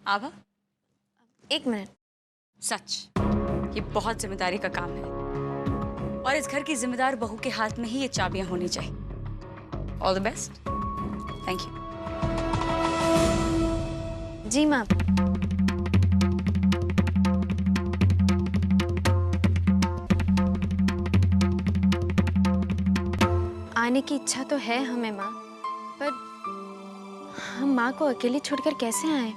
आभा, एक मिनट। सच ये बहुत जिम्मेदारी का काम है और इस घर की जिम्मेदार बहू के हाथ में ही ये चाबियां होनी चाहिए। All the best. Thank you. जी माँ। आने की इच्छा तो है हमें माँ, पर हम माँ को अकेली छोड़कर कैसे आए?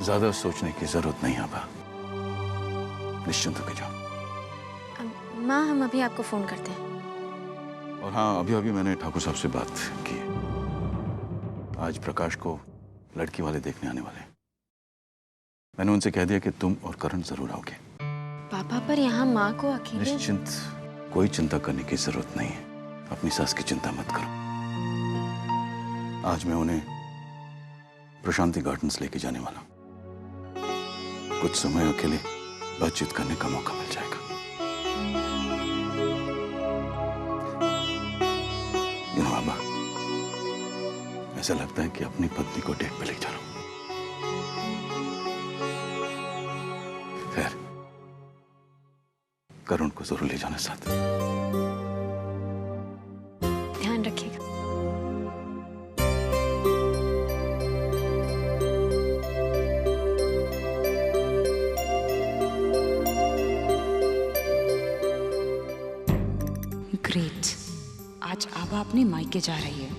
ज्यादा सोचने की जरूरत नहीं आभा, निश्चिंत होकर जाओ। माँ हम अभी आपको फोन करते हैं। और हाँ, अभी अभी मैंने ठाकुर साहब से बात की है। आज प्रकाश को लड़की वाले देखने आने वाले हैं। मैंने उनसे कह दिया कि तुम और करण जरूर आओगे। पापा, पर यहाँ माँ को अकेले। निश्चिंत, कोई चिंता करने की जरूरत नहीं है। अपनी सास की चिंता मत करो। आज मैं उन्हें प्रशांति गार्डन्स लेके जाने वाला हूं। कुछ समय अकेले बातचीत करने का मौका मिल जाएगा। बाबा, ऐसा लगता है कि अपनी पत्नी को डेट पे ले जा रहा हूं। खैर, करुण को जरूर ले जाना साथ। ध्यान रखिएगा। ग्रेट। आज आभा अपने मायके जा रही है,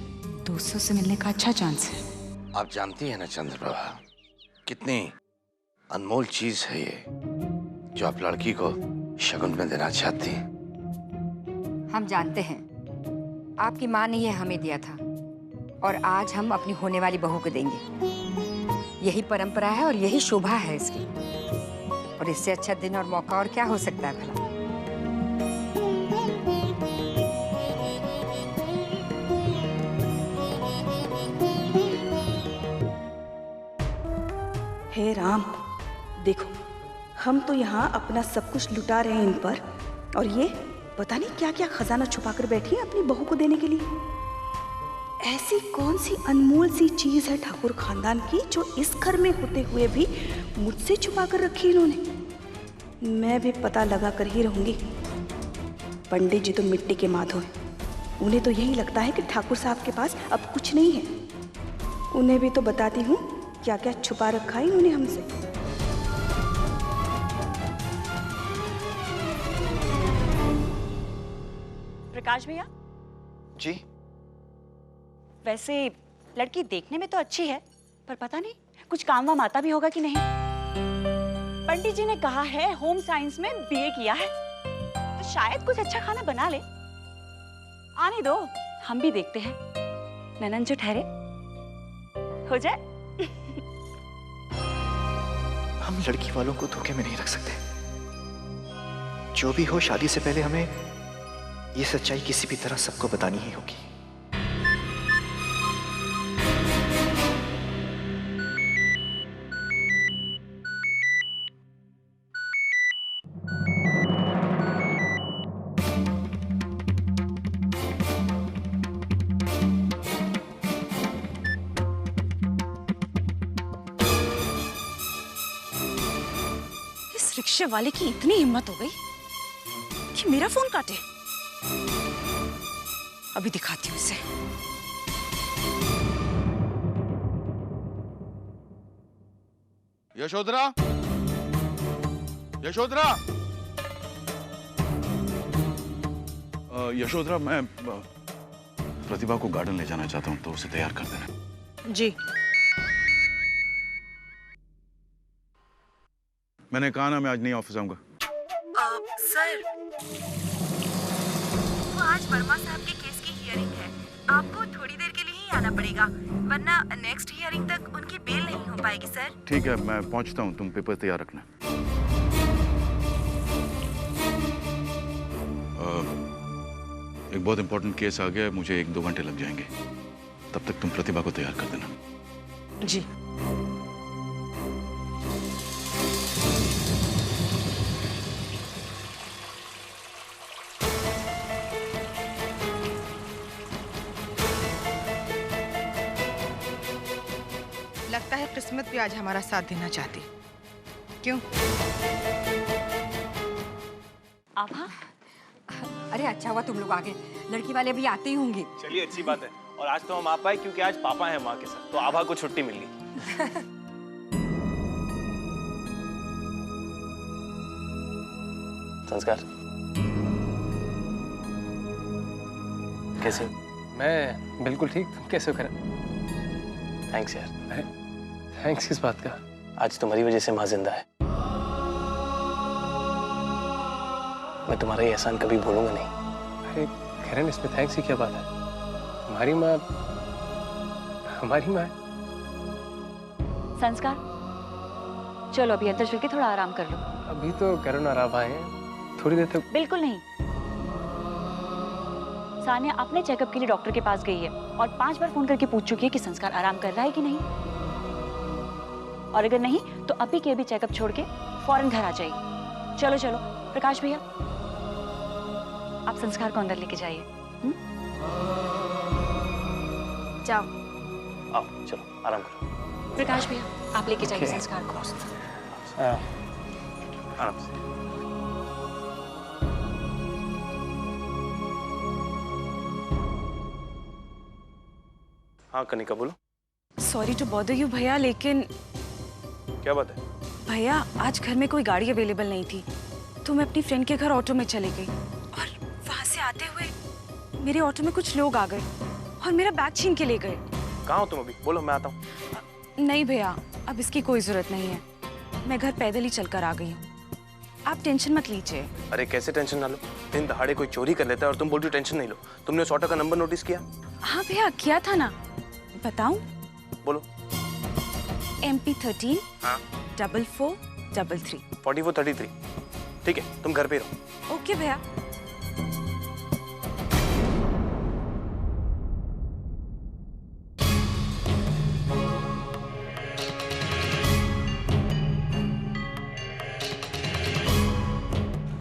दोस्तों से मिलने का अच्छा चांस है। आप जानती हैं ना चंद्रप्रभा, कितनी अनमोल चीज है ये जो आप लड़की को शगुन में देना चाहती हैं। हम जानते हैं, आपकी माँ ने ये हमें दिया था और आज हम अपनी होने वाली बहू को देंगे। यही परंपरा है और यही शोभा है इसकी। और इससे अच्छा दिन और मौका और क्या हो सकता है भला। हे राम, देखो हम तो यहाँ अपना सब कुछ लुटा रहे हैं इन पर, और ये पता नहीं क्या क्या खजाना छुपा कर बैठी है अपनी बहू को देने के लिए। ऐसी कौन सी अनमोल सी चीज है ठाकुर खानदान की जो इस घर में होते हुए भी मुझसे छुपा कर रखी इन्होंने। मैं भी पता लगा कर ही रहूंगी। पंडित जी तो मिट्टी के माधो हैं, उन्हें तो यही लगता है कि ठाकुर साहब के पास अब कुछ नहीं है। उन्हें भी तो बताती हूँ क्या क्या छुपा रखा है इन्होंने हमसे। प्रकाश भैया जी। वैसे लड़की देखने में तो अच्छी है, पर पता नहीं कुछ काम वाम आता भी होगा कि नहीं। पंडित जी ने कहा है होम साइंस में बीए किया है, तो शायद कुछ अच्छा खाना बना ले। आने दो, हम भी देखते हैं। ननन जो ठहरे हो जाए। हम लड़की वालों को धोखे में नहीं रख सकते। जो भी हो, शादी से पहले हमें ये सच्चाई किसी भी तरह सबको बतानी ही होगी। इस रिक्शे वाले की इतनी हिम्मत हो गई कि मेरा फोन काटे। अभी दिखाती हूँ इसे। यशोधरा, यशोधरा, यशोधरा, मैं प्रतिभा को गार्डन ले जाना चाहता हूँ, तो उसे तैयार कर देना। जी। मैंने कहा ना, मैं आज नहीं ऑफिस आऊंगा। सर, वो आज वर्मा साहब के केस की हियरिंग है। आपको थोड़ी देर के लिए ही आना पड़ेगा, वरना नेक्स्ट हियरिंग तक उनकी बेल नहीं हो पाएगी सर। ठीक है, मैं पहुंचता हूँ, तुम पेपर तैयार रखना। एक बहुत इंपॉर्टेंट केस आ गया है, मुझे 1-2 घंटे लग जाएंगे। तब तक तुम प्रतिभा को तैयार कर देना। जी। किस्मत भी आज हमारा साथ देना चाहती। क्यों? आभा, अरे अच्छा हुआ तुम लोग आ गए, लड़की वाले अभी आते ही होंगे। चलिए अच्छी बात है। और आज तो हम आ पाए क्योंकि आज पापा हैं माँ के साथ, तो आभा को छुट्टी मिल गई। संस्कार कैसे? मैं बिल्कुल ठीक। तुम कैसे हो करण? थैंक्स यार। थैंक्स किस बात का? आज तुम्हारी वजह से माँ जिंदा है। मैं तुम्हारा ये एहसान कभी भूलूंगा नहीं। अरे करण, इसमें थैंक्स की क्या बात है? तुम्हारी माँ हमारी माँ है। संस्कार, चलो अभी अंदर चल के थोड़ा आराम कर लो। अभी तो करण और आभा हैं, थोड़ी देर तक। बिल्कुल नहीं। सानिया अपने चेकअप के लिए डॉक्टर के पास गई है और 5 बार फोन करके पूछ चुकी है कि संस्कार आराम कर रहा है कि नहीं, और अगर नहीं तो अभी के अभी चेकअप छोड़ के फौरन घर आ जाएगी। चलो चलो प्रकाश भैया, आप संस्कार को अंदर लेके जाइए। जाओ। आओ चलो आराम करो। प्रकाश भैया, आप लेके जाइए संस्कार को। आराम से। हाँ कनिका बोलो। सॉरी टू बॉदर यू भैया, लेकिन क्या बात है? भैया आज घर में कोई गाड़ी अवेलेबल नहीं थी, तो मैं अपनी फ्रेंड के घर ऑटो में चली गई और वहां से आते हुए मेरे ऑटो में कुछ लोग आ गए और मेरा बैग छीन के ले गए। कहाँ हो तुम अभी? बोलो मैं आता हूँ। नहीं भैया, अब इसकी कोई जरूरत नहीं है, मैं घर पैदल ही चलकर आ गई हूँ, आप टेंशन मत लीजिए। अरे कैसे टेंशन ना लो? दिन दहाड़े कोई चोरी कर लेता है और तुम बोल रही हो टेंशन नहीं लो। तुमने उस ऑटो का नंबर नोटिस किया? हाँ भैया किया था ना, बताऊं? बोलो। MP 13 हाँ 4433। 4433। ठीक है तुम घर पे रहो। ओके भैया।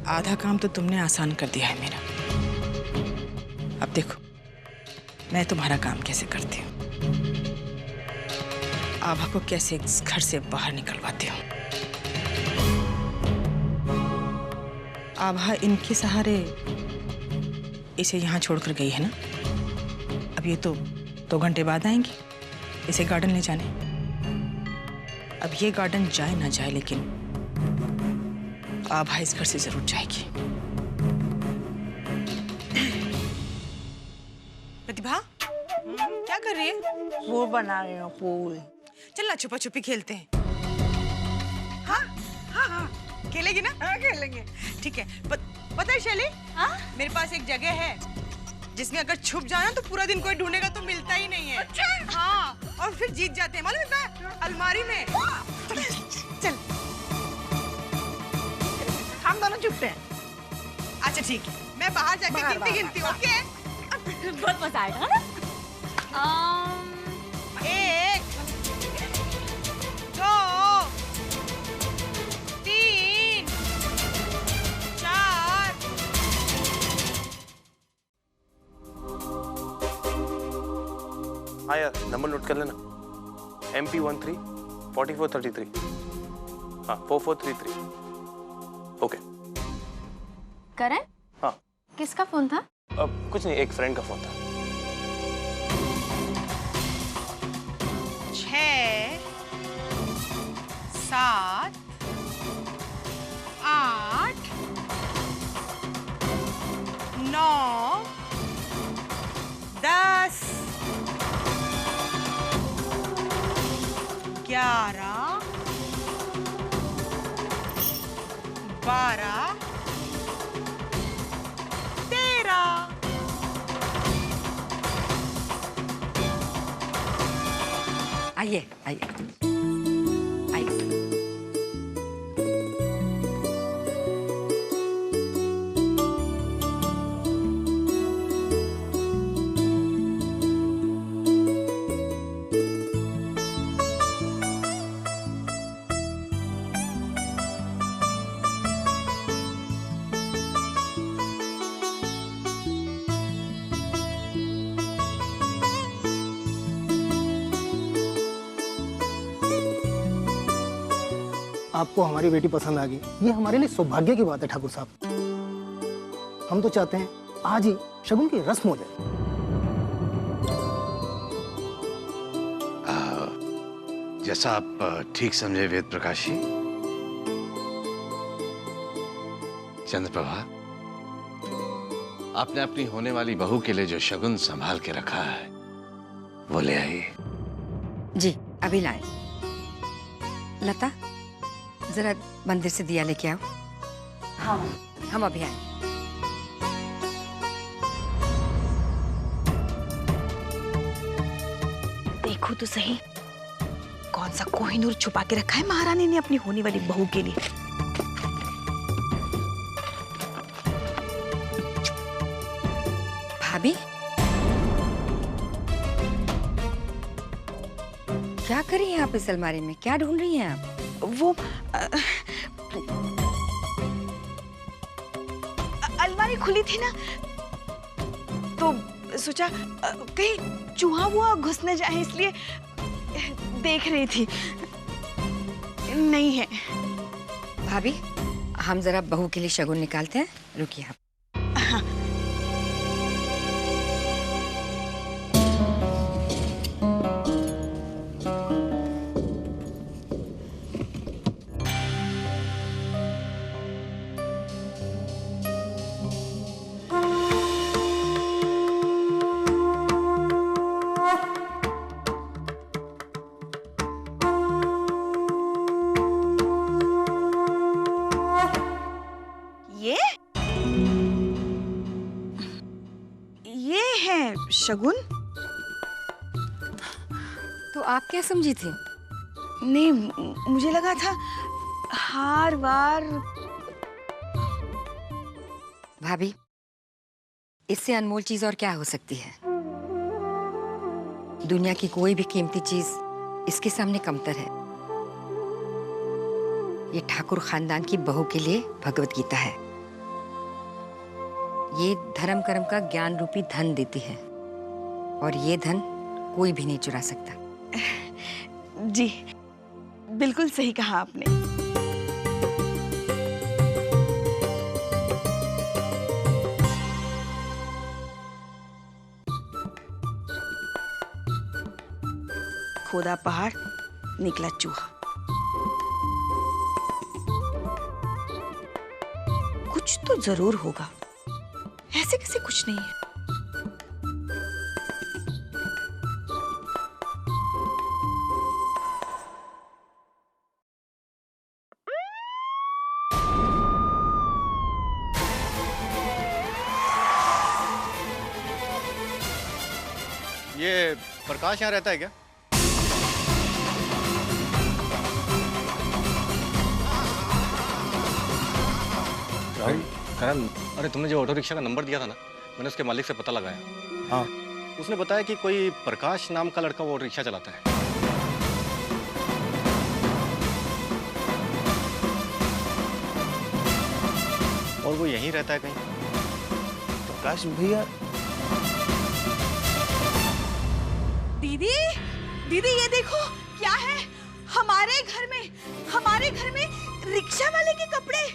आधा काम तो तुमने आसान कर दिया है मेरा। अब देखो मैं तुम्हारा काम कैसे करती हूँ, आभा को कैसे इस घर से बाहर निकलवाती हूँ। आभा इनके सहारे इसे यहाँ छोड़कर गई है ना, अब ये तो 2 घंटे बाद आएंगी इसे गार्डन ले जाने। अब ये गार्डन जाए ना जाए, लेकिन आभा इस घर से जरूर जाएगी। प्रतिभा क्या कर रही है? फूल बना रही हूँ, फूल। चलना छुपा छुपी खेलते हैं। हाँ हाँ हाँ खेलेगी ना? हाँ खेलेंगे। ठीक है। पता है शैली, हाँ? मेरे पास एक जगह है जिसमें अगर छुप जाना तो पूरा दिन कोई ढूंढेगा तो मिलता ही नहीं है। अच्छा? हाँ, और फिर जीत जाते हैं, मालूम है? अलमारी में। चल हम दोनों छुपते हैं। अच्छा ठीक है, मैं बाहर जाके गिनती हूँ। ओके? बहुत मजा आएगा ना? 1 2 3 4। हाँ यार नंबर नोट कर लेना। MP 13 4433। हाँ 4433। ओके। करण? हाँ किसका फोन था? कुछ नहीं, एक फ्रेंड का फोन था। 6 7 8 9 10 11 12 13। आइए आइए आइए। आपको हमारी बेटी पसंद आ गई, ये हमारे लिए सौभाग्य की बात है ठाकुर साहब। हम तो चाहते हैं आज ही शगुन की रस्म हो जाए। जैसा आप ठीक समझे वेद प्रकाश जी। चंद्रप्रभा, आपने अपनी होने वाली बहू के लिए जो शगुन संभाल के रखा है वो ले आइए। जी अभी लाए। लता जरा मंदिर से दिया लेके आओ। हाँ हम अभी आए। देखो तो सही, कौन सा कोहिनूर छुपा के रखा है महारानी ने अपनी होने वाली बहू के लिए। भाभी क्या कर रही हैं आप इस अलमारी में? क्या ढूंढ रही हैं आप? वो अलमारी खुली थी ना, तो सोचा कहीं चूहा वुहा घुस न जाए, इसलिए देख रही थी। नहीं है। भाभी हम जरा बहू के लिए शगुन निकालते हैं, रुकिए आप। ये है शगुन। तो आप क्या समझी थी? नहीं, मुझे लगा था हार वार। भाभी इससे अनमोल चीज और क्या हो सकती है? दुनिया की कोई भी कीमती चीज इसके सामने कमतर है। ये ठाकुर खानदान की बहू के लिए भगवत गीता है। ये धर्म कर्म का ज्ञान रूपी धन देती है, और ये धन कोई भी नहीं चुरा सकता। जी बिल्कुल सही कहा आपने। खोदा पहाड़ निकला चूहा। कुछ तो जरूर होगा, ऐसे कैसे कुछ नहीं है। ये प्रकाश यहाँ रहता है क्या? करण, अरे तुमने जो ऑटो रिक्शा का नंबर दिया था ना, मैंने उसके मालिक से पता लगाया। हाँ, उसने बताया कि कोई प्रकाश नाम का लड़का वो ऑटो रिक्शा चलाता है। और वो यहीं रहता है कहीं। प्रकाश भैया। दीदी, दीदी ये देखो क्या है हमारे घर में रिक्शा वाले के कपड़े।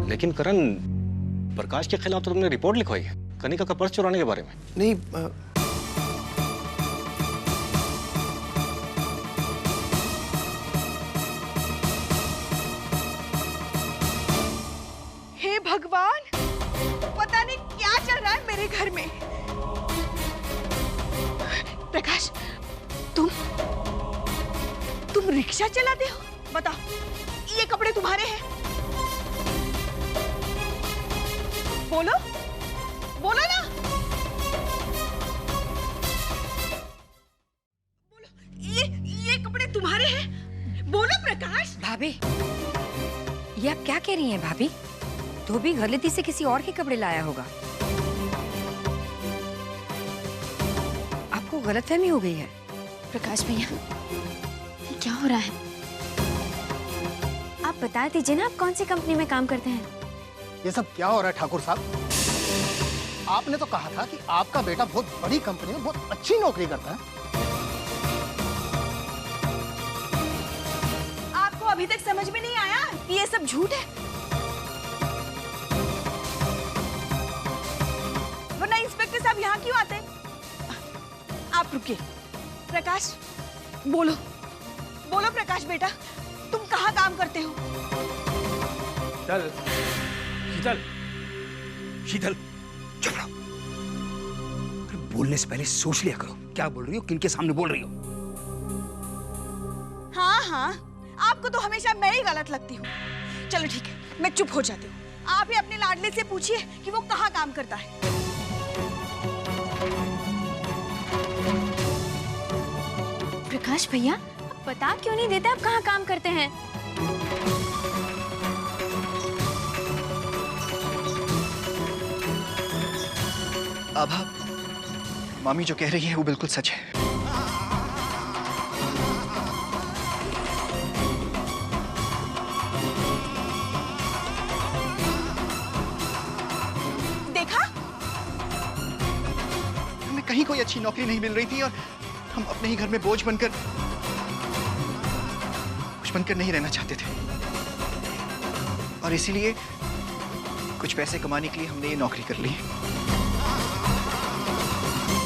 लेकिन करण, प्रकाश के खिलाफ तो तुमने रिपोर्ट लिखवाई है कनिका का पर्स चुराने के बारे में। नहीं, हे भगवान, पता नहीं क्या चल रहा है मेरे घर में। प्रकाश, तुम रिक्शा चलाते हो? बताओ, ये कपड़े तुम्हारे हैं? बोलो, बोलो ना। बोलो, ये कपड़े तुम्हारे हैं? बोलो प्रकाश। भाभी ये आप क्या कह रही हैं? भाभी धोबी गलती से किसी और के कपड़े लाया होगा। आपको गलतफहमी हो गई है। प्रकाश भैया, ये क्या हो रहा है? आप बता दीजिए ना, आप कौन सी कंपनी में काम करते हैं? ये सब क्या हो रहा है ठाकुर साहब? आपने तो कहा था कि आपका बेटा बहुत बड़ी कंपनी में बहुत अच्छी नौकरी करता है। आपको अभी तक समझ में नहीं आया कि ये सब झूठ है? वरना इंस्पेक्टर साहब यहाँ क्यों आते हैं? आप रुकिए। प्रकाश, बोलो बोलो प्रकाश बेटा, तुम कहाँ काम करते हो? शीतल, शीतल, शीतल, चुप रहो। बोलने से पहले सोच लिया करो क्या बोल रही हो, किनके सामने बोल रही हो। हाँ हाँ, आपको तो हमेशा मैं ही गलत लगती हूँ। चलो ठीक है, मैं चुप हो जाती हूँ। आप ही अपने लाडले से पूछिए कि वो कहाँ काम करता है। प्रकाश भैया, आप बता क्यों नहीं देते आप कहाँ काम करते हैं? आभा, मामी जो कह रही है वो बिल्कुल सच है। देखा? हमें कहीं कोई अच्छी नौकरी नहीं मिल रही थी और हम अपने ही घर में बोझ बनकर नहीं रहना चाहते थे, और इसीलिए कुछ पैसे कमाने के लिए हमने ये नौकरी कर ली।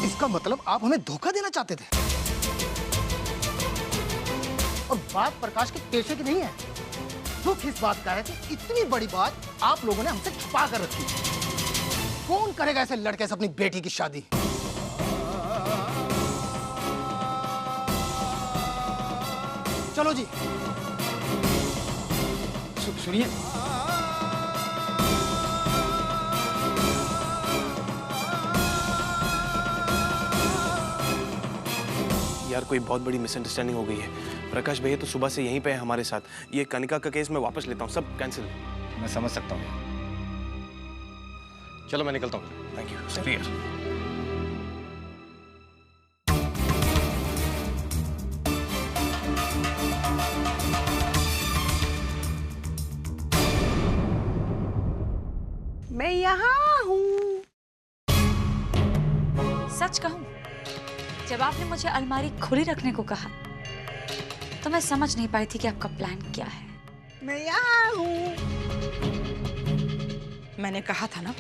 इसका मतलब आप हमें धोखा देना चाहते थे? और बात प्रकाश के पेशे की नहीं है। दुख इस बात का है कि इतनी बड़ी बात आप लोगों ने हमसे छुपा कर रखी। कौन करेगा ऐसे लड़के से अपनी बेटी की शादी? चलो जी, सुनिए, यार कोई बहुत बड़ी मिसअंडरस्टैंडिंग हो गई है। प्रकाश भैया तो सुबह से यहीं पे है हमारे साथ। ये कनिका का केस मैं वापस लेता हूँ, सब कैंसिल। मैं समझ सकता हूँ। चलो मैं निकलता हूँ। Thank you. सर मैं यहाँ हूँ। सच कहूं, जब आपने मुझे अलमारी खुली रखने को कहा तो मैं समझ नहीं पाई थी कि आपका प्लान क्या है। मैं यहाँ हूँ। मैंने कहा था ना,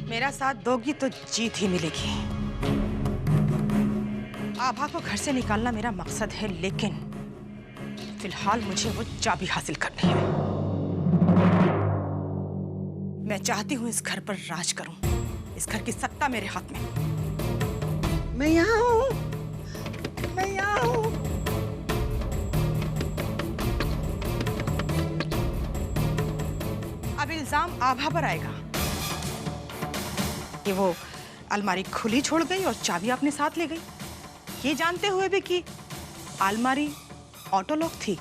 मेरा साथ दोगी तो जीत ही मिलेगी। आभा को घर से निकालना मेरा मकसद है, लेकिन फिलहाल मुझे वो चाबी हासिल करनी है। मैं चाहती हूँ इस घर पर राज करूं, इस घर की सत्ता मेरे हाथ में। मैं यहाँ हूँ। मैं यहाँ हूँ। अब इल्जाम आभा पर आएगा कि वो अलमारी खुली छोड़ गई और चाबी अपने साथ ले गई, ये जानते हुए भी कि अलमारी ऑटो लॉक थी।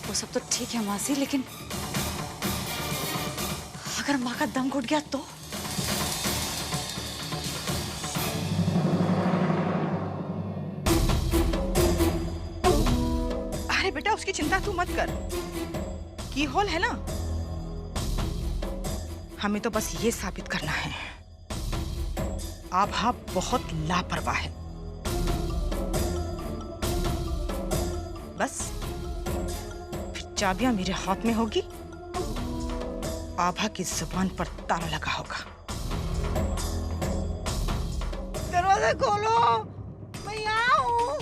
वो सब तो ठीक है मासी, लेकिन अगर माँ का दम घुट गया तो? अरे बेटा, उसकी चिंता तू मत कर। की होल है ना, हमें तो बस ये साबित करना है आभा बहुत लापरवाह है। बस फिर चाबियां मेरे हाथ में होगी, आभा की जुबान पर ताला लगा होगा। दरवाजा खोलो। मैं यहाँ हूँ।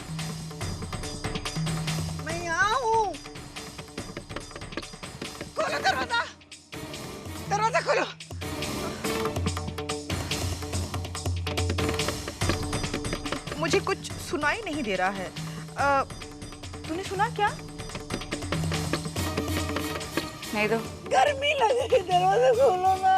मैं यहाँ हूँ। खोलो दरवाजा। दरवाजा खोलो। मुझे कुछ सुनाई नहीं दे रहा है। तूने सुना क्या? नहीं तो गर्मी लगे, दरवाजा खोलो ना।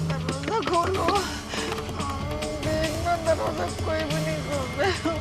दरवाजा खोलो। देखना, दरवाजा कोई भी नहीं खोल रहा।